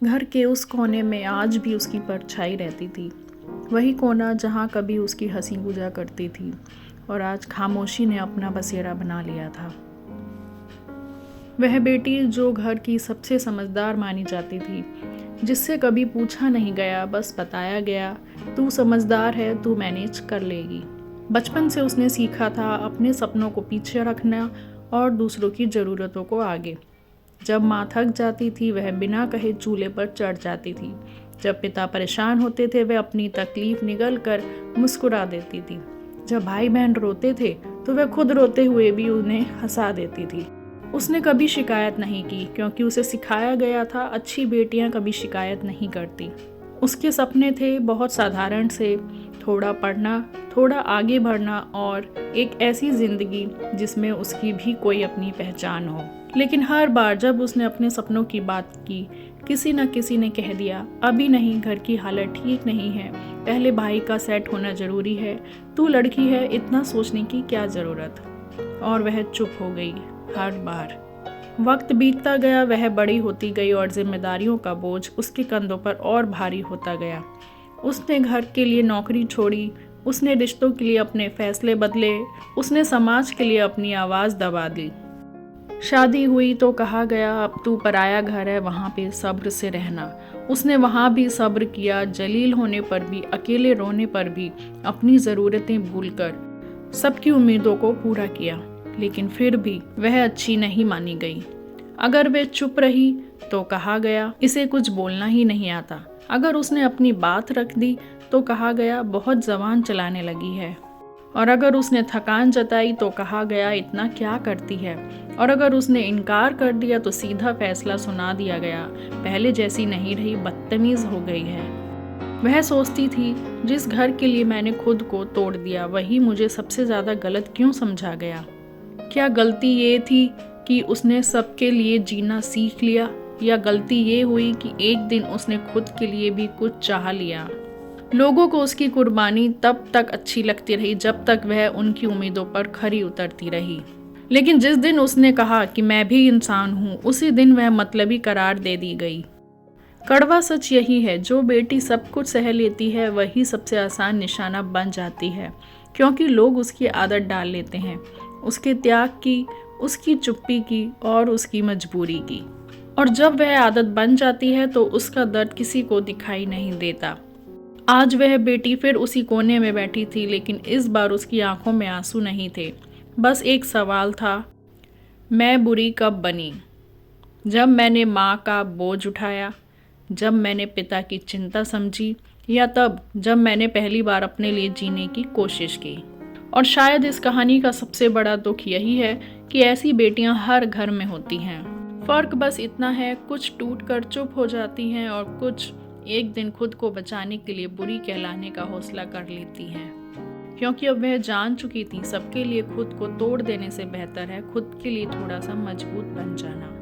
घर के उस कोने में आज भी उसकी परछाई रहती थी, वही कोना जहाँ कभी उसकी हंसी गुजा करती थी और आज खामोशी ने अपना बसेरा बना लिया था। वह बेटी जो घर की सबसे समझदार मानी जाती थी, जिससे कभी पूछा नहीं गया, बस बताया गया, तू समझदार है, तू मैनेज कर लेगी। बचपन से उसने सीखा था अपने सपनों को पीछे रखना और दूसरों की ज़रूरतों को आगे। जब माँ थक जाती थी वह बिना कहे चूल्हे पर चढ़ जाती थी। जब पिता परेशान होते थे वह अपनी तकलीफ निगल कर मुस्कुरा देती थी। जब भाई बहन रोते थे तो वह खुद रोते हुए भी उन्हें हंसा देती थी। उसने कभी शिकायत नहीं की, क्योंकि उसे सिखाया गया था अच्छी बेटियां कभी शिकायत नहीं करती। उसके सपने थे बहुत साधारण से, थोड़ा पढ़ना, थोड़ा आगे बढ़ना और एक ऐसी जिंदगी जिसमें उसकी भी कोई अपनी पहचान हो। लेकिन हर बार जब उसने अपने सपनों की बात की, किसी न किसी ने कह दिया, अभी नहीं, घर की हालत ठीक नहीं है, पहले भाई का सेट होना जरूरी है, तू लड़की है, इतना सोचने की क्या ज़रूरत। और वह चुप हो गई। हर बार वक्त बीतता गया, वह बड़ी होती गई और जिम्मेदारियों का बोझ उसके कंधों पर और भारी होता गया। उसने घर के लिए नौकरी छोड़ी, उसने रिश्तों के लिए अपने फैसले बदले, उसने समाज के लिए अपनी आवाज़ दबा दी। शादी हुई तो कहा गया, अब तू पराया घर है, वहाँ पे सब्र से रहना। उसने वहाँ भी सब्र किया, जलील होने पर भी, अकेले रोने पर भी, अपनी ज़रूरतें भूलकर सबकी उम्मीदों को पूरा किया। लेकिन फिर भी वह अच्छी नहीं मानी गई। अगर वह चुप रही तो कहा गया, इसे कुछ बोलना ही नहीं आता। अगर उसने अपनी बात रख दी तो कहा गया, बहुत ज़बान चलाने लगी है। और अगर उसने थकान जताई तो कहा गया, इतना क्या करती है। और अगर उसने इनकार कर दिया तो सीधा फैसला सुना दिया गया, पहले जैसी नहीं रही, बदतमीज हो गई है। वह सोचती थी, जिस घर के लिए मैंने खुद को तोड़ दिया वही मुझे सबसे ज़्यादा गलत क्यों समझा गया। क्या गलती ये थी कि उसने सबके लिए जीना सीख लिया, या गलती ये हुई कि एक दिन उसने खुद के लिए भी कुछ चाह लिया। लोगों को उसकी कुर्बानी तब तक अच्छी लगती रही जब तक वह उनकी उम्मीदों पर खरी उतरती रही। लेकिन जिस दिन उसने कहा कि मैं भी इंसान हूँ, उसी दिन वह मतलबी करार दे दी गई। कड़वा सच यही है, जो बेटी सब कुछ सह लेती है वही सबसे आसान निशाना बन जाती है, क्योंकि लोग उसकी आदत डाल लेते हैं, उसके त्याग की, उसकी चुप्पी की और उसकी मजबूरी की। और जब वह आदत बन जाती है तो उसका दर्द किसी को दिखाई नहीं देता। आज वह बेटी फिर उसी कोने में बैठी थी, लेकिन इस बार उसकी आंखों में आंसू नहीं थे। बस एक सवाल था, मैं बुरी कब बनी? जब मैंने माँ का बोझ उठाया, जब मैंने पिता की चिंता समझी, या तब जब मैंने पहली बार अपने लिए जीने की कोशिश की। और शायद इस कहानी का सबसे बड़ा दुख यही है कि ऐसी बेटियां हर घर में होती हैं। फर्क बस इतना है, कुछ टूट कर चुप हो जाती हैं और कुछ एक दिन खुद को बचाने के लिए बुरी कहलाने का हौसला कर लेती हैं। क्योंकि अब वह जान चुकी थी, सबके लिए खुद को तोड़ देने से बेहतर है खुद के लिए थोड़ा सा मजबूत बन जाना।